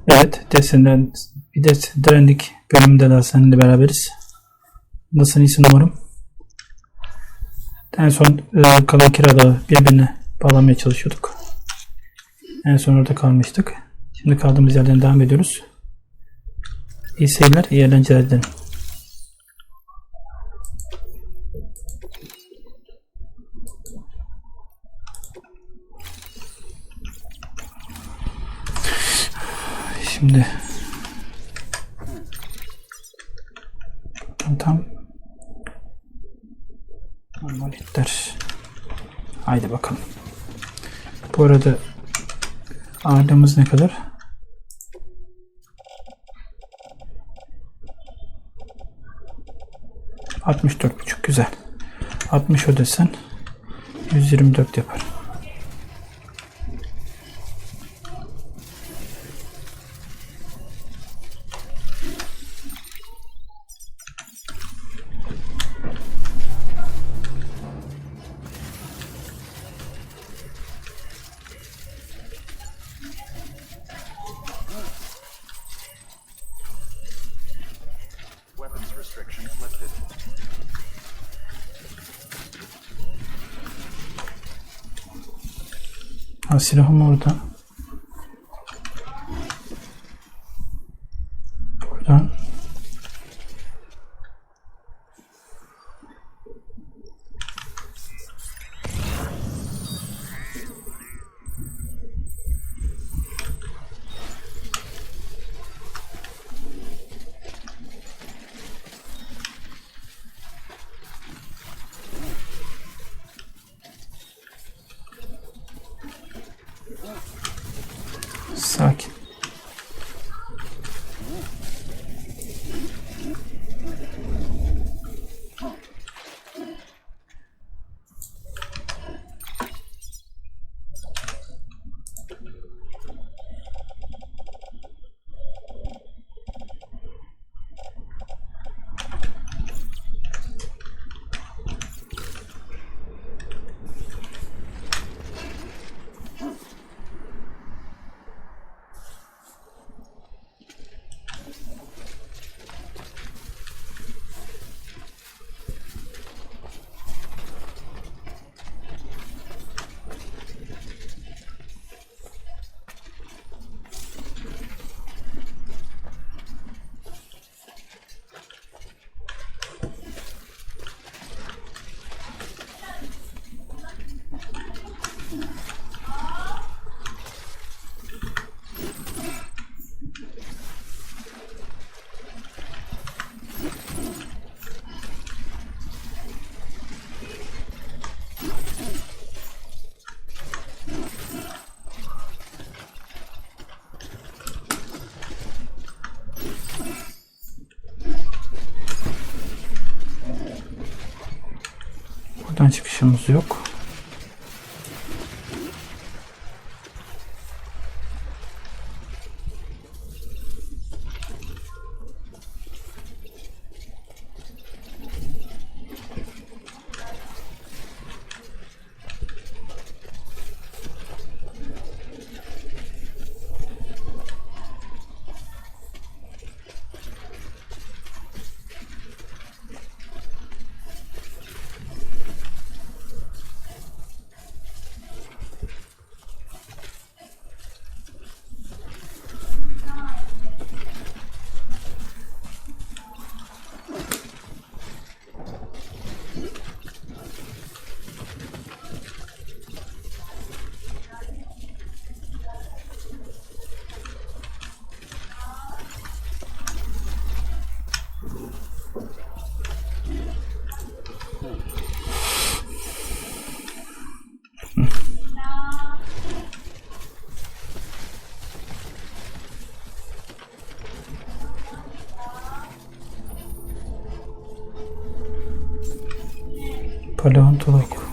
Evet, bir de Stranding bölümünde daha seninle beraberiz. Nasılsın, iyisin umarım. En son kalan kiralı birbirine bağlamaya çalışıyorduk. En son orada kalmıştık. Şimdi kaldığımız yerden devam ediyoruz. İyi seyirler, iyi eğlenceler dilerim. Şimdi tam maliyetler. Haydi bakalım. Bu arada ağırlığımız ne kadar? ...64,5 güzel. 60 ödesen 124 yapar. Ha, silahım orada. Buradan. Sakin. Buradan çıkışımız yok. Paleontolog.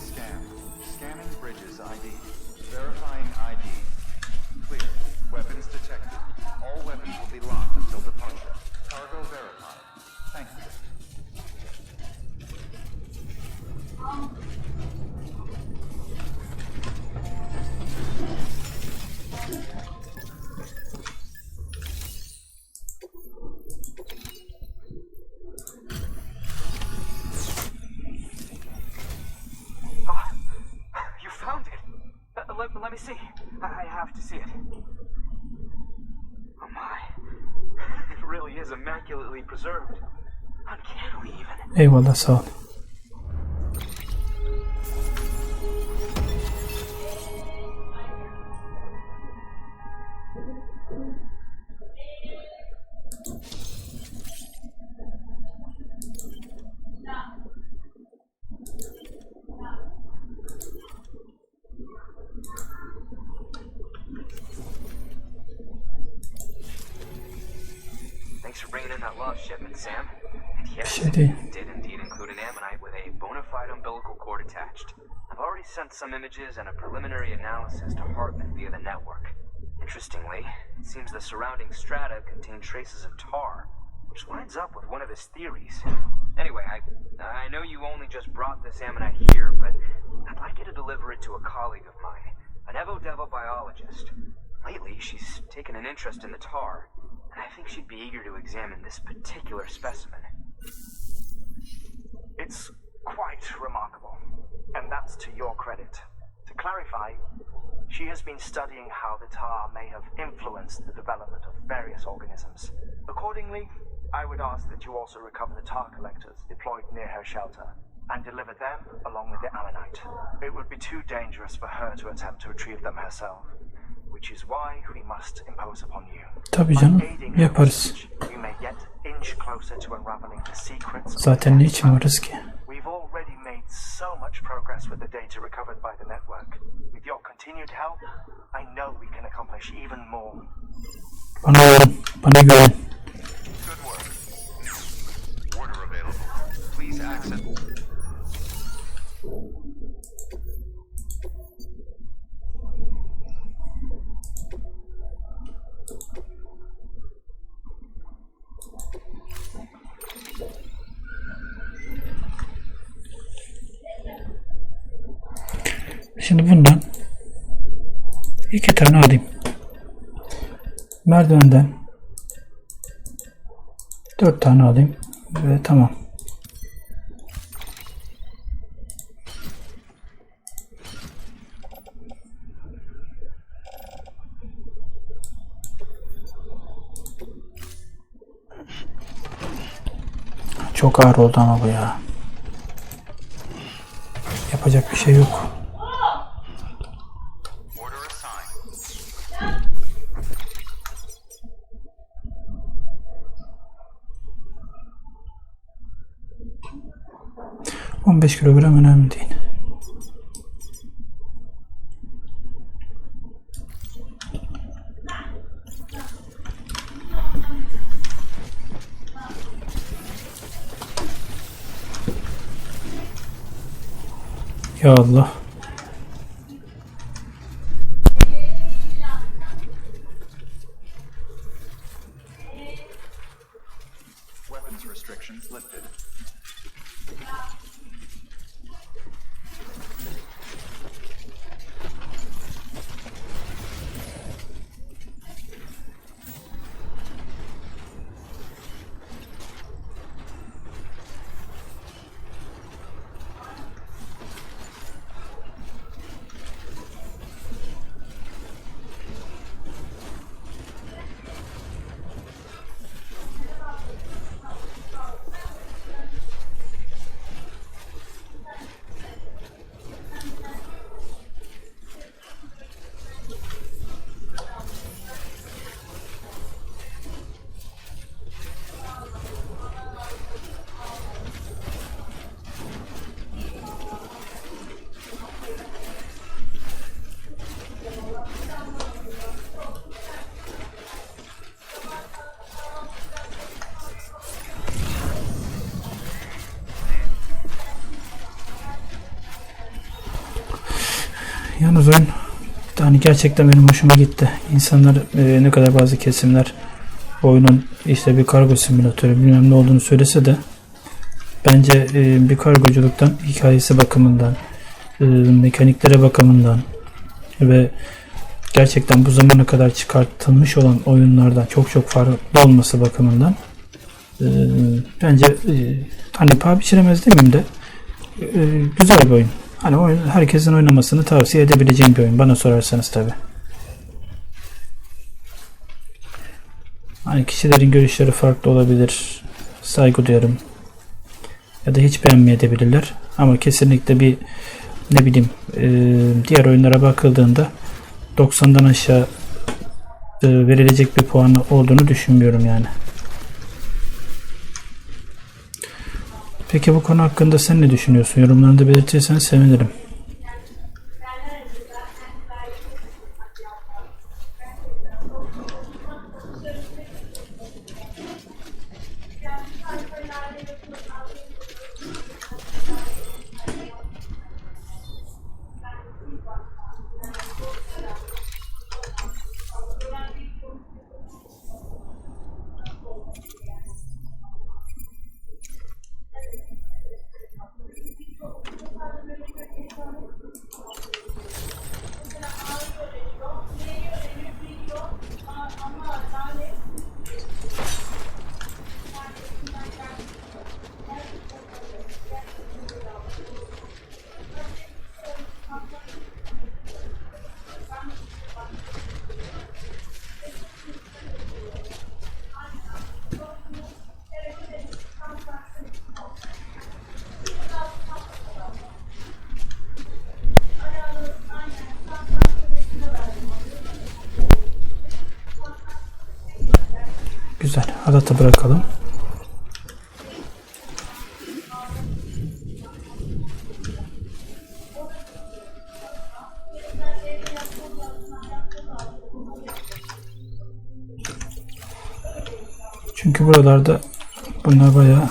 me see. I have to see it. Oh my. It really is immaculately preserved. Uncannily even. Eyvallah, sağ ol. Thanks for bringing in that love shipment, Sam. And yes, Şey it değil. did indeed include an ammonite with a bona fide umbilical cord attached. I've already sent some images and a preliminary analysis to Hartman via the network. Interestingly, it seems the surrounding strata contain traces of tar, which lines up with one of his theories. Anyway, I know you only just brought this ammonite here, but I'd like you to deliver it to a colleague of mine, an Evo-Devo biologist. Lately, she's taken an interest in the tar, and I think she'd be eager to examine this particular specimen. It's quite remarkable, and that's to your credit. To clarify, she has been studying how the tar may have influenced the development of various organisms. Accordingly, I would ask that you also recover the tar collectors deployed near her shelter and deliver them along with the ammonite. It would be too dangerous for her to attempt to retrieve them herself, which is why we must impose upon you. Tabii canım, yaparız. We may get inch closer to unraveling the secrets. Zaten ne için varız ki? We've already made so much progress with the data recovered by the network. With your continued help, I know we can accomplish even more. Bana görün, bana görün. Good work. Order available. Please access. Şimdi bundan 2 tane alayım. Merdivenden 4 tane alayım ve tamam. Çok ağır oldu ama bu ya. Yapacak bir şey yok. Order assigned. 15 kilogram önemli değil. Ya Allah. Weapons restrictions lifted. Yalnız oyun hani gerçekten benim hoşuma gitti. İnsanlar ne kadar bazı kesimler oyunun işte bir kargo simülatörü bilmem ne olduğunu söylese de bence bir kargoculuktan hikayesi bakımından, mekaniklere bakımından ve gerçekten bu zamana kadar çıkartılmış olan oyunlardan çok farklı olması bakımından bence hani paha biçilemez demeyeyim de güzel bir oyun. Hani herkesin oynamasını tavsiye edebileceğim bir oyun bana sorarsanız tabi. Hani kişilerin görüşleri farklı olabilir. Saygı duyarım. Ya da hiç beğenmeyebilirler. Ama kesinlikle bir ne bileyim diğer oyunlara bakıldığında 90'dan aşağı verilecek bir puan olduğunu düşünmüyorum yani. Peki bu konu hakkında sen ne düşünüyorsun? Yorumlarında belirtirsen sevinirim. Güzel. Halatı bırakalım. Çünkü buralarda bunlar bayağı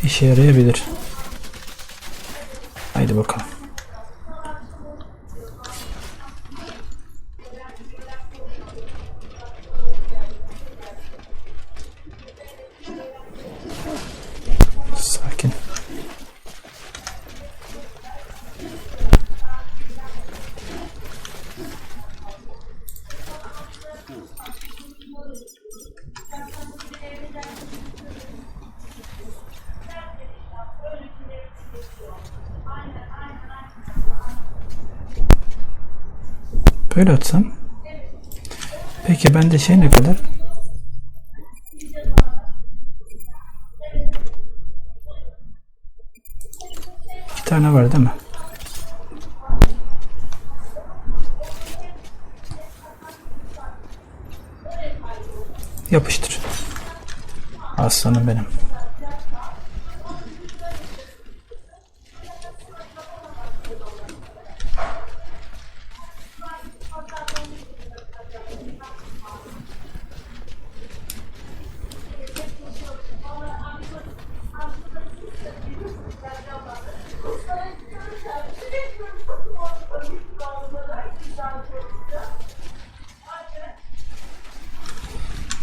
işe yarayabilir. Haydi bakalım. Sakin. Böyle atsam. Peki bende şey ne kadar? İki tane var değil mi? Yapıştır. Aslanım benim.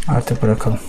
Artık bırakalım.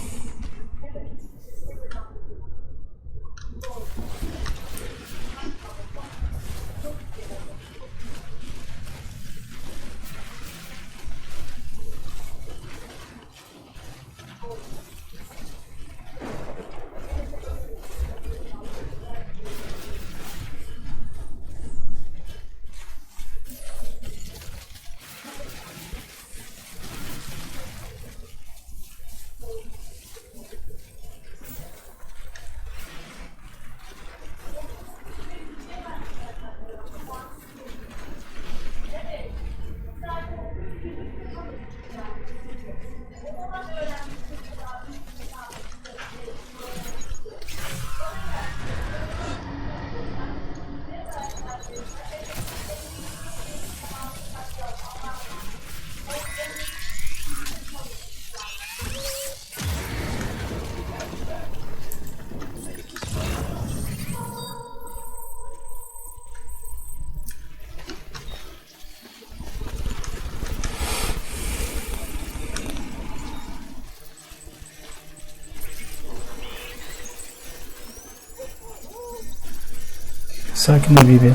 Sakin ol Bibi.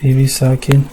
Bir sakin.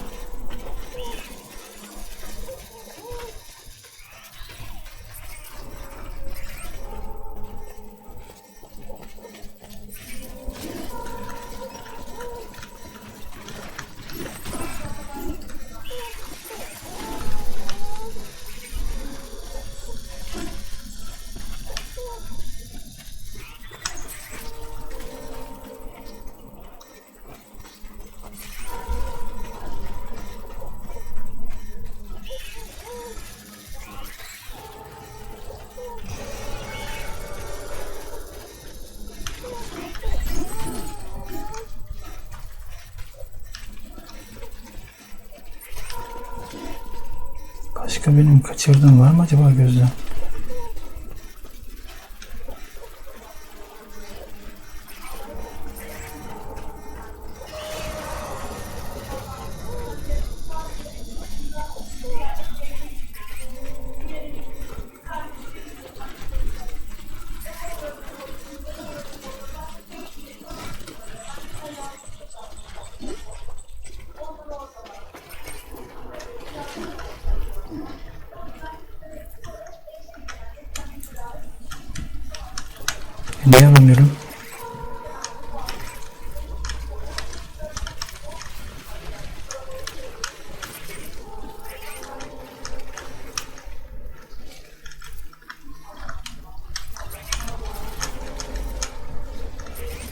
Başka benim kaçırdığım var mı acaba gözden? Niye alamıyorum?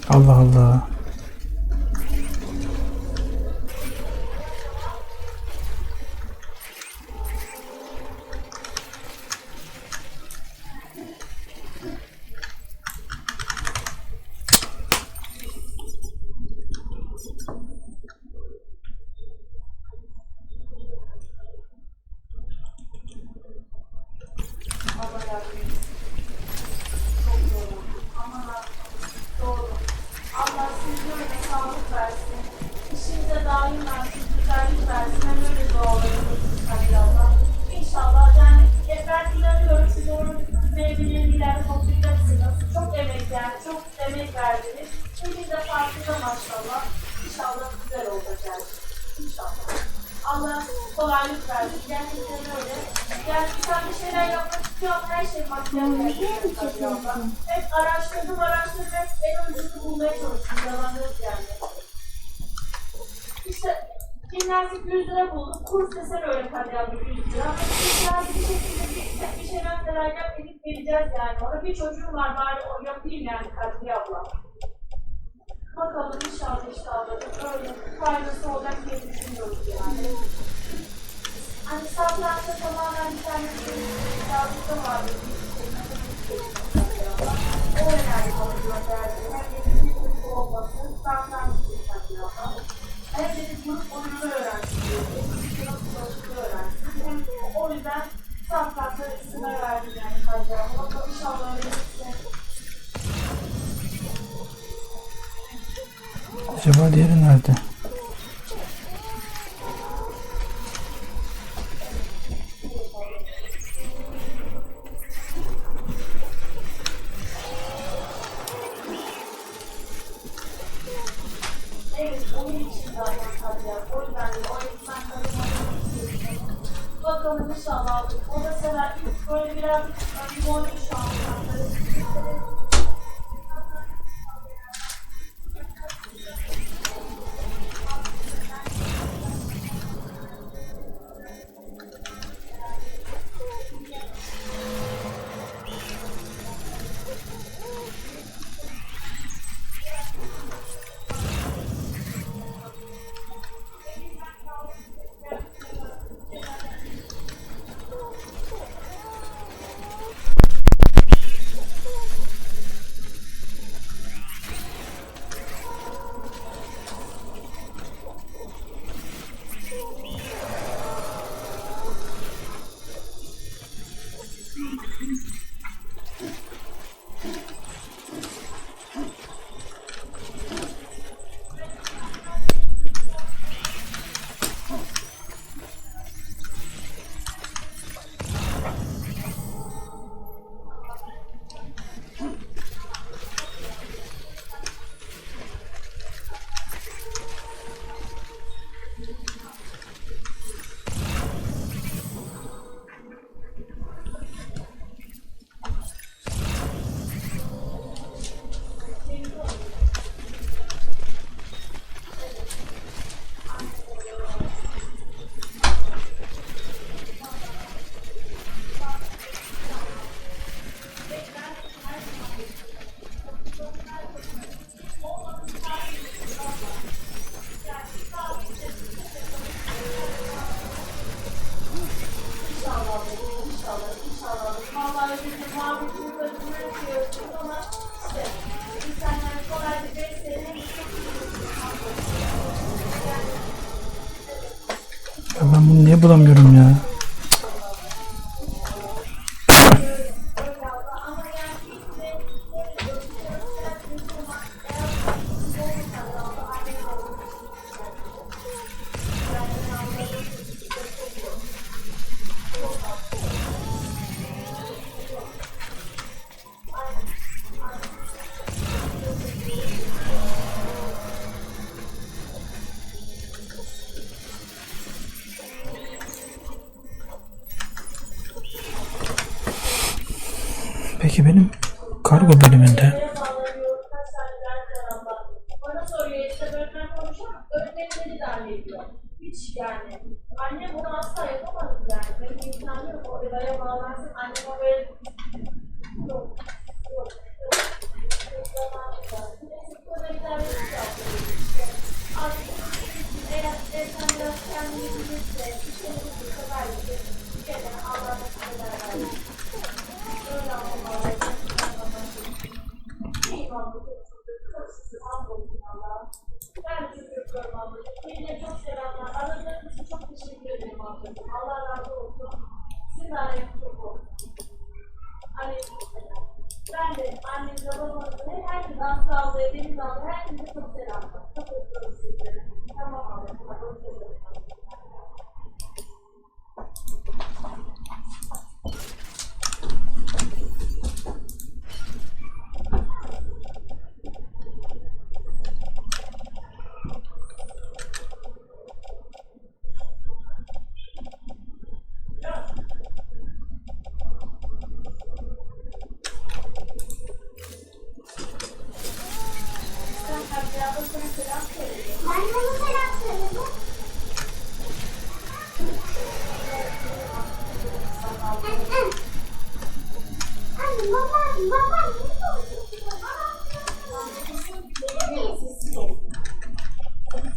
Allah Allah. Allah kolaylık versin. Gerçekten öyle. Yani sen bir şeyler yapmak istiyorsun, her şey maddiyat. Hep araştırdım, hep en öncesini bulmaya çalıştım. Yalan yok yani. İşte jimnastik 100 lira buldum. Kurs desen öyle kalyan 100 lira. Yani bir şekilde bir şeyler beraber edip vereceğiz yani. Orada bir çocuğum var, bari o yapayım yani Kadriye abla. Bakalım inşallah öyle faydası olacak diye düşünüyoruz yani. Hani satrançta tamamen bir tane yazıda vardı. O önemli oluyor derdi. Hem de bir grup olması, satranç yapmak. Hem de bir grup oyunu öğrensin. Nasıl çalıştığı öğrensin. Hem o yüzden satrançta isimler verdim yani kayacağım. Bakalım inşallah öyle Acaba diğeri nerede? evet, onun için zaten kalacağız. O yüzden de o insan kalacağız. Bakalım inşallah. O da sever. Böyle biraz limonu şu an. Ben bunu niye bulamıyorum ya? Peki benim kargo bölümünde bana soruyor işte öğretmen konuşuyor, öğretmenleri de hallediyor. Hiç yani. Annem bunu asla yapamadı yani. Benim imkanım yok. O edaya bağlansın. Annem o böyle yok. Neyse sonra idare edeceğiz. Artık eğer sen biraz kendini bilirse, işte bu kadar bir gene Allah'ın kadar verdi. Öyle anlamalı. İyi anladım. Ben de çocuklarım ablacığım. Kendine çok selamlar. Aradığınız için çok teşekkür ederim ablacığım. Allah razı olsun. Sizin aileniz çok olsun. Aleykümselam. Ben de annemize babamıza herkes Aslı ablaya, Deniz ablaya herkese çok selamlar. Çok öpüyorum sizleri. Tamam ablacığım. Hoşçakalın.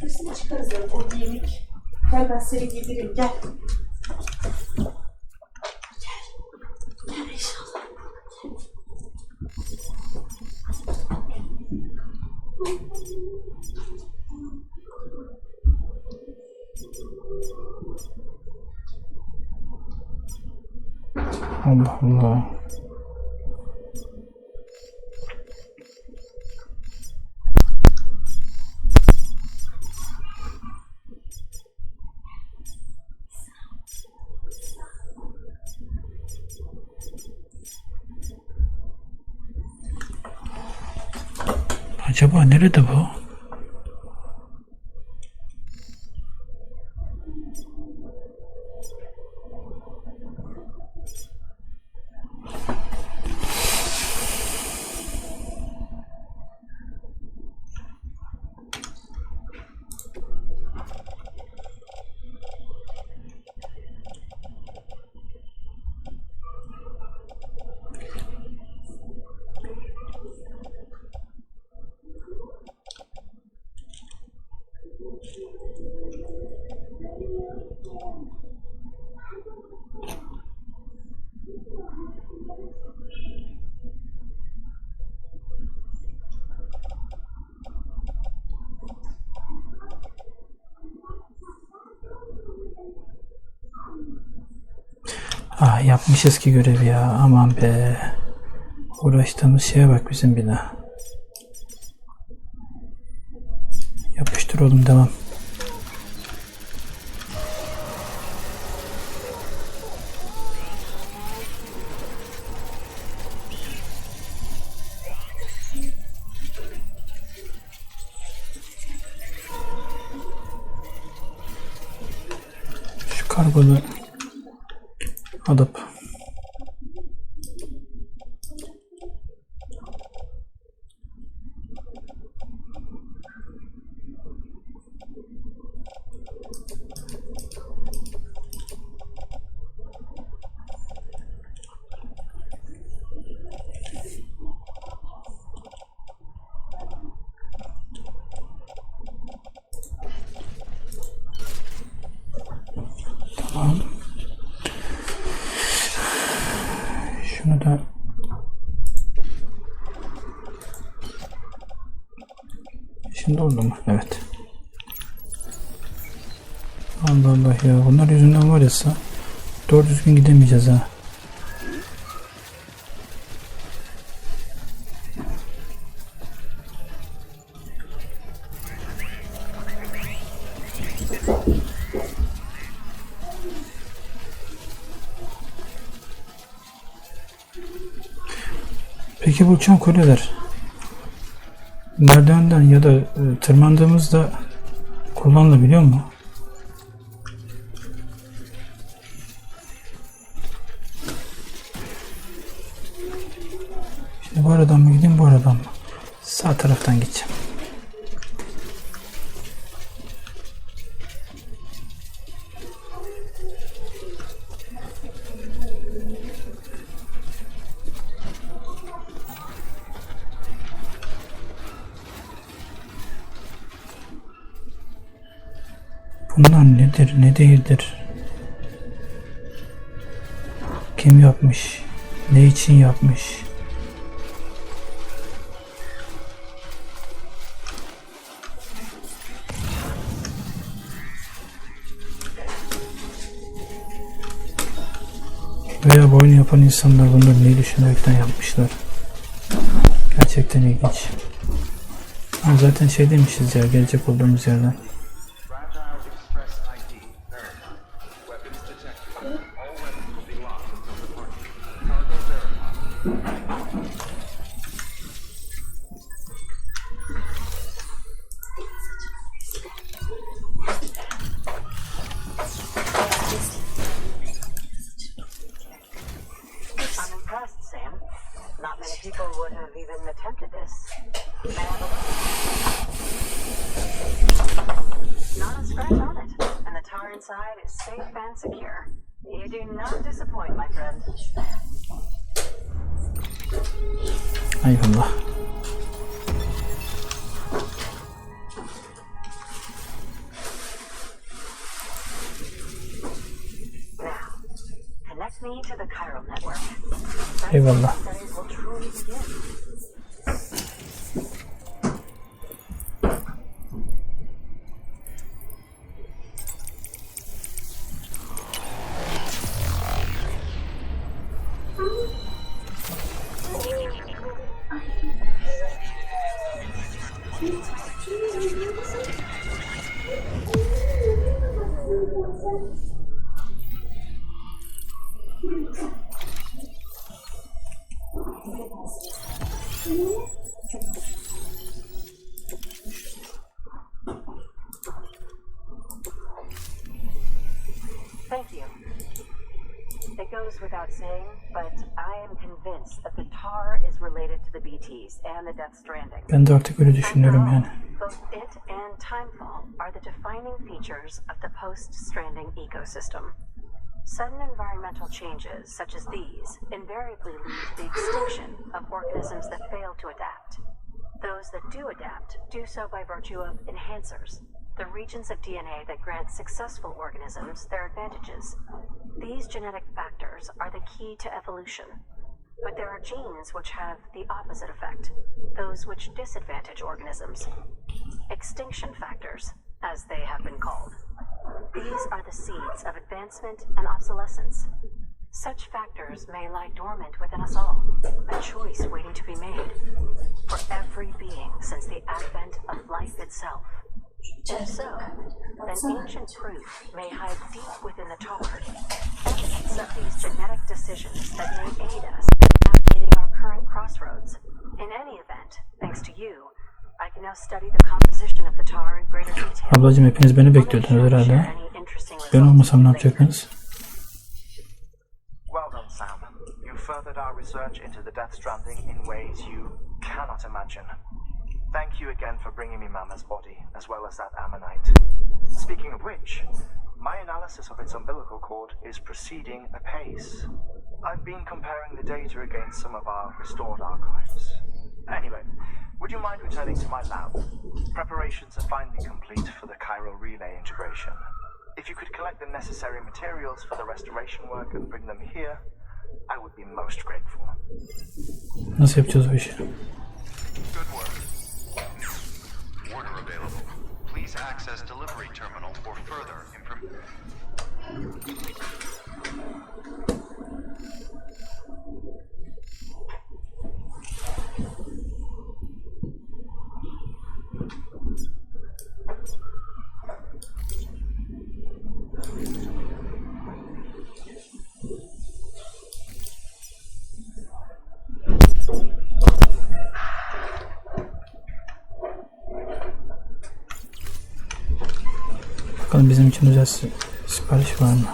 Hepsini çıkarız o giyimlik. Gel ben seni giydireyim gel. Gel inşallah. Allah Allah. Acaba nerede bu? Ah, yapmışız ki görevi ya. Aman be. Uğraştığımız şeye bak bizim bina. Yapıştır oğlum, devam. Şu kargonu alıp tamam. Şunu da şimdi oldu mu? Evet. Allah Allah ya. Bunlar yüzünden var ya, doğru düzgün gidemeyeceğiz ha. Peki bu uçan kuleler merdivenden ya da tırmandığımızda kullanılabiliyor mu? Şimdi bu aradan mı gideyim, bu aradan mı? Sağ taraftan gideceğim. Bunlar nedir, ne değildir? Kim yapmış? Ne için yapmış? Veya bu oyunu yapan insanlar bunları neyi düşünerekten yapmışlar? Gerçekten ilginç. Ha, zaten şey demişiz ya, gelecek olduğumuz yerden. Not many people would have even attempted this. Not a scratch on it, and the tar inside is safe and secure. You do not disappoint, my friend. Eyvallah. Now, connect me to the chiral network. Eyvallah. Studies will truly begin. Thank you. It goes without saying, but I am convinced that the tar is related to the BTs and the Death Stranding. Ben de artık öyle düşünüyorum yani. Both it and timefall are the defining features of the post-stranding ecosystem. Sudden environmental changes, such as these, invariably lead to the extinction of organisms that fail to adapt. Those that do adapt do so by virtue of enhancers, the regions of DNA that grant successful organisms their advantages. These genetic factors are the key to evolution. But there are genes which have the opposite effect, those which disadvantage organisms. Extinction factors, as they have been called. These are the seeds of advancement and obsolescence. Such factors may lie dormant within us all, a choice waiting to be made for every being since the advent of life itself. If so, then ancient proof may hide deep within the tar, evidence of these genetic decisions that may aid us in navigating our current crossroads. In any event, thanks to you, I can now study the composition of the tar in greater detail. Ablacığım, hepiniz beni bekliyordunuz herhalde. Ben olmasam ne yapacaktınız? Well done, Sam. You furthered our research into the Death Stranding in ways you cannot imagine. Thank you again for bringing me Mama's body, as well as that ammonite. Speaking of which, my analysis of its umbilical cord is proceeding apace. I've been comparing the data against some of our restored archives. Anyway, would you mind returning to my lab? Preparations are finally complete for the chiral relay integration. If you could collect the necessary materials for the restoration work and bring them here, I would be most grateful. Nasıl yapacağız bu işi? Good work. Order available. Please access delivery terminal for further information. Bakalım bizim için özel sipariş var mı?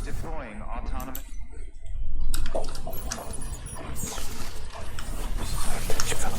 Deploying autonomous. Çıkalım.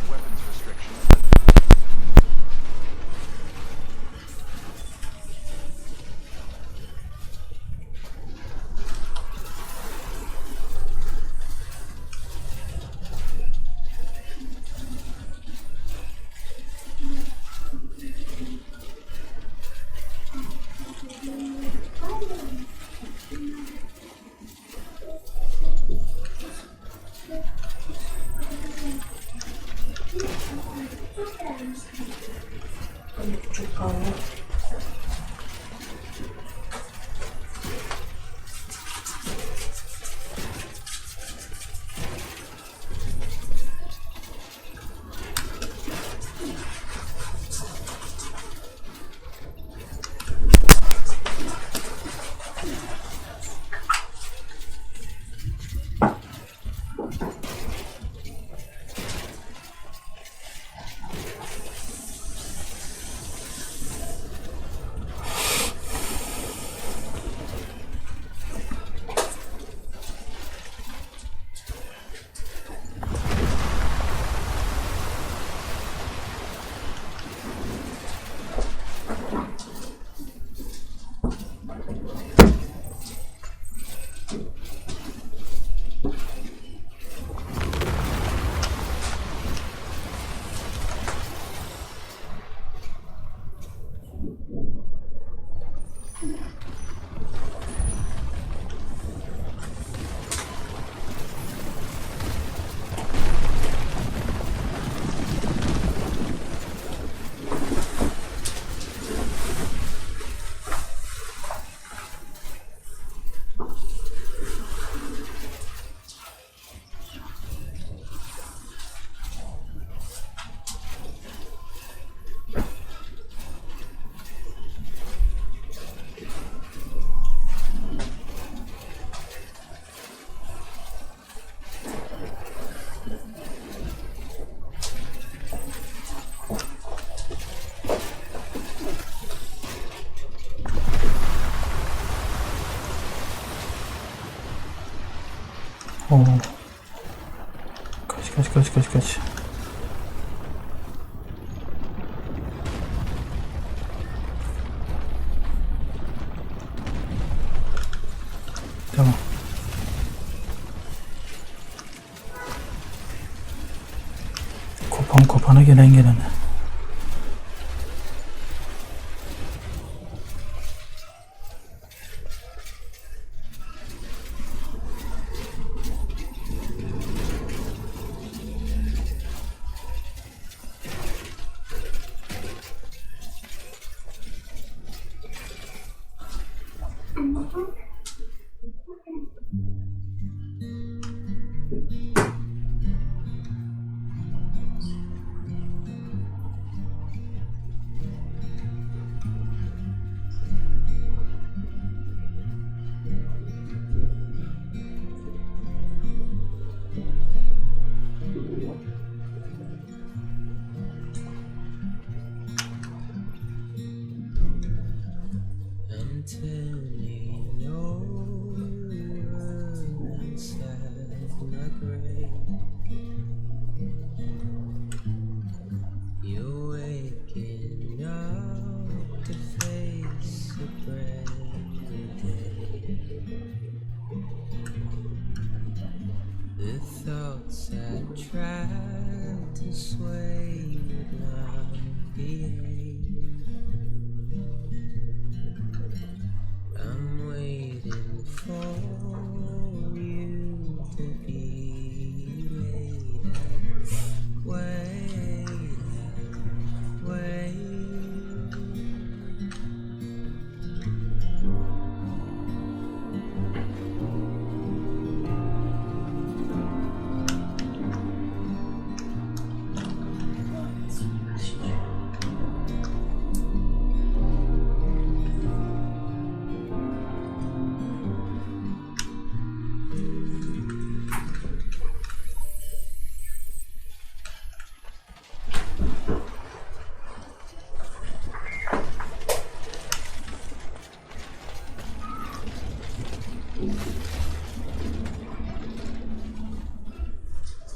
Weapons restrictions. Çok pahalı. Oo. Kaç. gelen gelene.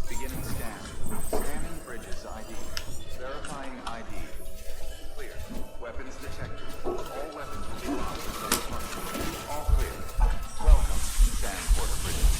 Beginning scan. Scanning bridges ID. Verifying ID. Clear. Weapons detected. All weapons will be locked until departure. All clear. Welcome. Scan Porter Bridges.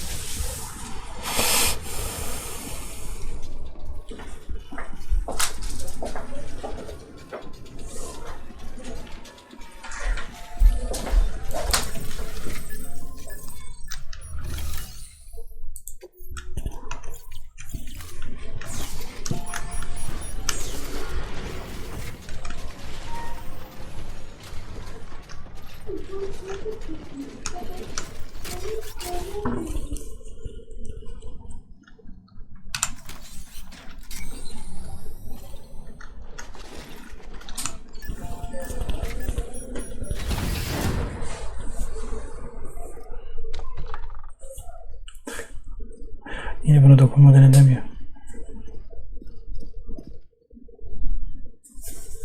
Yine buna dokunmadan edemiyor.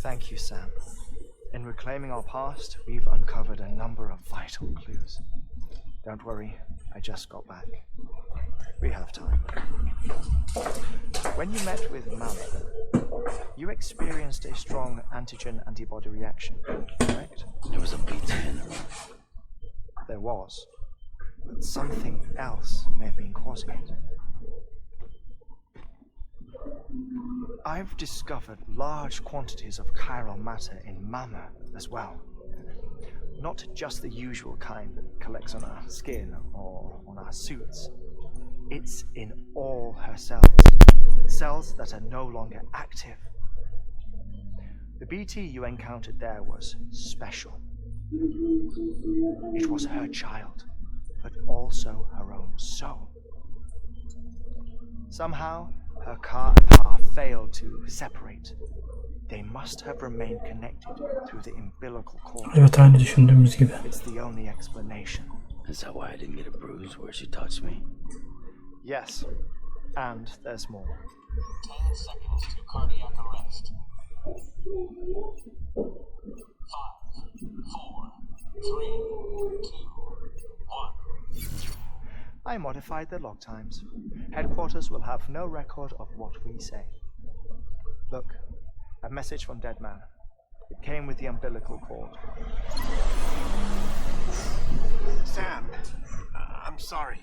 Thank you, Sam. In reclaiming our past, we've uncovered a number of vital clues. Don't worry, I just got back. We have time. When you met with Mama, you experienced a strong antigen-antibody reaction, correct? There was a BT in the room. There was, but something else may have been causing it. I've discovered large quantities of chiral matter in Mama as well. Not just the usual kind that collects on our skin or on our suits. It's in all her cells. Cells that are no longer active. The BT you encountered there was special. It was her child, but also her own soul. Somehow, her car and heart failed to separate. They must have remained connected through the umbilical cord. Evet, aynı düşündüğümüz gibi. It's the only explanation. Is that why I didn't get a bruise where she touched me? Yes, and there's more. 10 seconds to cardiac arrest. 5, 4, 3, 2, 1. I modified the log times. Headquarters will have no record of what we say. Look, a message from Dead Man. It came with the umbilical cord. Sam, I'm sorry.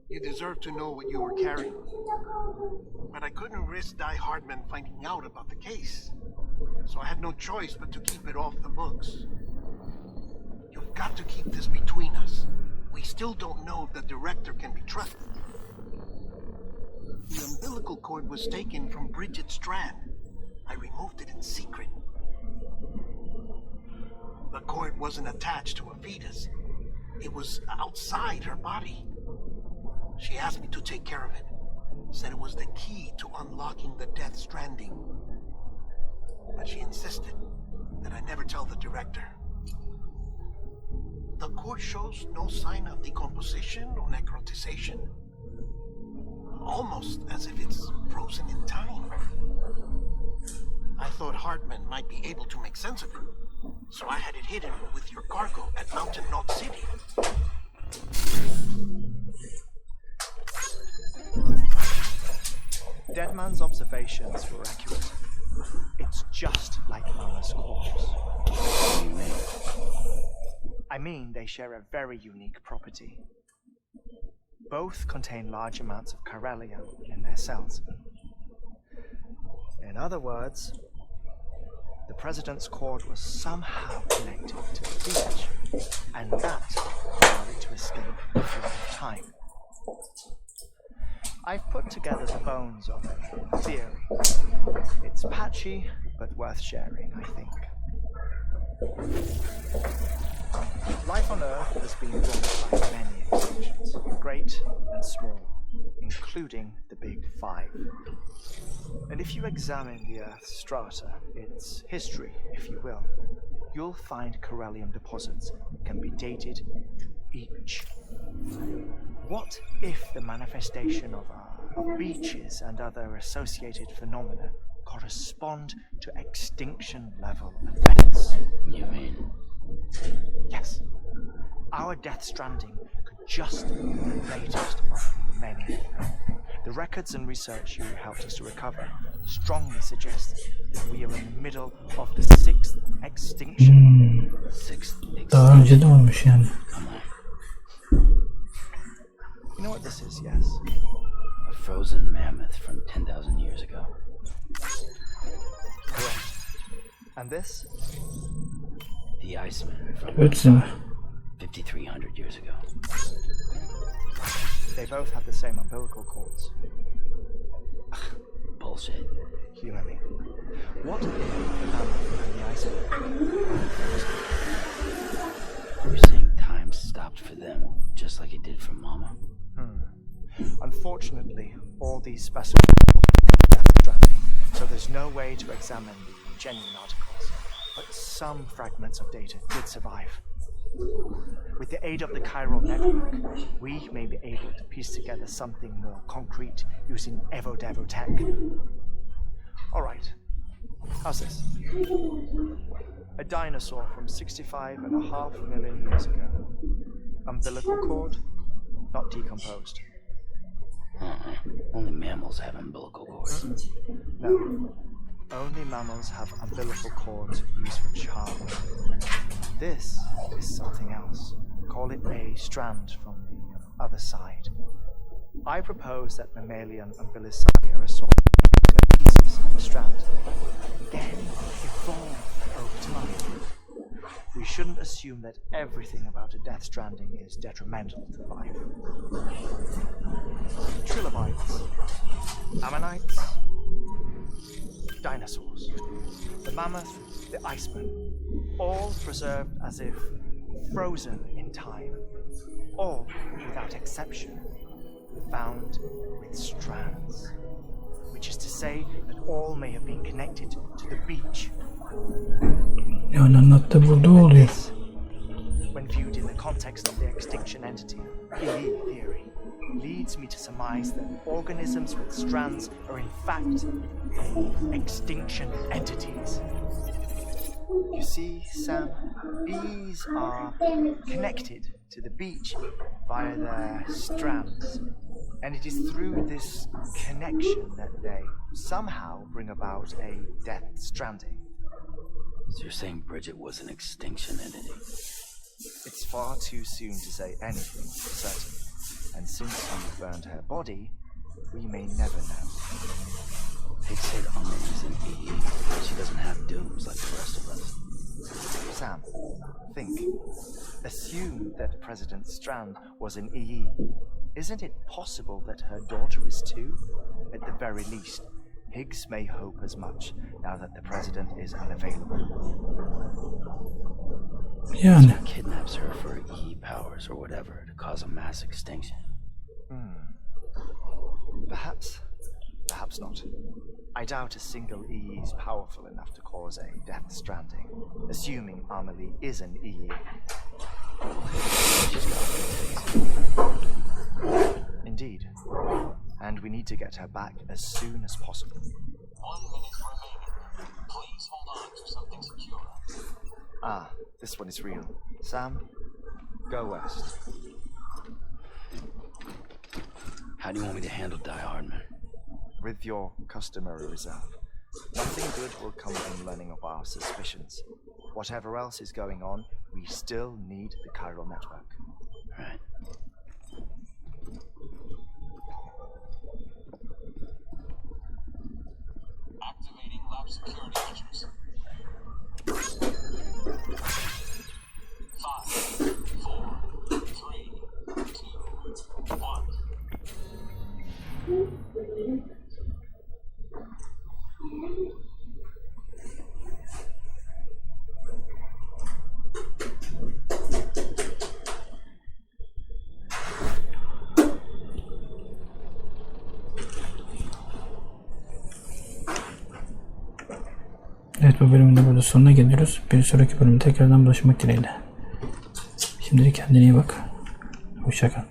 You deserve to know what you were carrying. But I couldn't risk Die Hardman finding out about the case. So I had no choice but to keep it off the books. You've got to keep this between us. We still don't know if the director can be trusted. The umbilical cord was taken from Bridget Strand. I removed it in secret. The cord wasn't attached to a fetus. It was outside her body. She asked me to take care of it. Said it was the key to unlocking the Death Stranding. But she insisted that I never tell the director. The cord shows no sign of decomposition or necrotization. Almost as if it's frozen in time. I thought Hartman might be able to make sense of it. So I had it hidden with your cargo at Mountain Knot City. Dead man's observations were accurate. It's just like Mama's corpse. What do you mean? I mean, they share a very unique property. Both contain large amounts of chiralium in their cells. In other words, the president's cord was somehow connected to the beach, and that allowed it to escape through time. I've put together the bones of a theory. It's patchy, but worth sharing, I think. Life on Earth has been rocked by many extinctions, great and small, including the Big Five. And if you examine the Earth's strata, its history, if you will, you'll find chiralium deposits that can be dated to each. What if the manifestation of beaches and other associated phenomena correspond to extinction-level events? You mean? Yes. Our Death Stranding could just be the latest of many. The records and research you helped us to recover strongly suggest that we are in the middle of the sixth extinction. Sixth Daha önce de olmuş yani. Come on. You know what this is, yes? A frozen mammoth from 10,000 years ago. Correct. And this? The Iceman from BİZİM. 5,300 years ago. They both have the same umbilical cords. Bullshit. Humor me. What if the mammoth and the Iceman? You're saying time stopped for them, just like it did for Mama? Unfortunately, all these specimens are Death Stranding, so there's no way to examine the genuine articles. But some fragments of data did survive. With the aid of the chiral network, we may be able to piece together something more concrete using Evo-Devo tech. Alright, how's this? A dinosaur from 65.5 million years ago. Umbilical cord, not decomposed. Only mammals have umbilical cords. No, only mammals have umbilical cords used for childbirth. This is something else. Call it a strand from the other side. I propose that mammalian umbilici are a sort of pieces of a strand. Again, evolve over time. We shouldn't assume that everything about a Death Stranding is detrimental to life. Trilobites, ammonites, dinosaurs, the mammoth, the Iceman, all preserved as if frozen in time, all, without exception, found with strands, which is to say that all may have been connected to the beach. Yani anlattı burada oluyor. When viewed in the context of the extinction entity, KIYIMIZ theory, leads me to surmise that organisms with strands are in fact extinction entities. You see, Sam, bees are connected to the beach via their strands, and it is through this connection that they somehow bring about a Death Stranding. So you're saying Bridget was an extinction entity? It's far too soon to say anything for certain. And since you burned her body, we may never know. They said Amelie's an EE. She doesn't have dooms like the rest of us. Sam, think. Assume that President Strand was an EE. Isn't it possible that her daughter is too? At the very least, Higgs may hope as much now that the president is unavailable. Yani. He kidnaps her for EE powers or whatever to cause a mass extinction. Perhaps. Perhaps not. I doubt a single EE is powerful enough to cause a death stranding, assuming Amelie is an EE. She's got what it takes. Indeed. And we need to get her back as soon as possible. 1 minute remaining. Please hold on to something secure. Ah, this one is real. Sam, go west. How do you want me to handle Die Hardman? With your customary reserve. Nothing good will come from learning of our suspicions. Whatever else is going on, we still need the chiral network. Right. Activating lab security measures. 5, 4, 3, 2, 1. Evet, bu bölümün de burada sonuna geliyoruz. Bir sonraki bölümde tekrardan buluşmak dileğiyle. Şimdilik kendine iyi bak. Hoşça kal.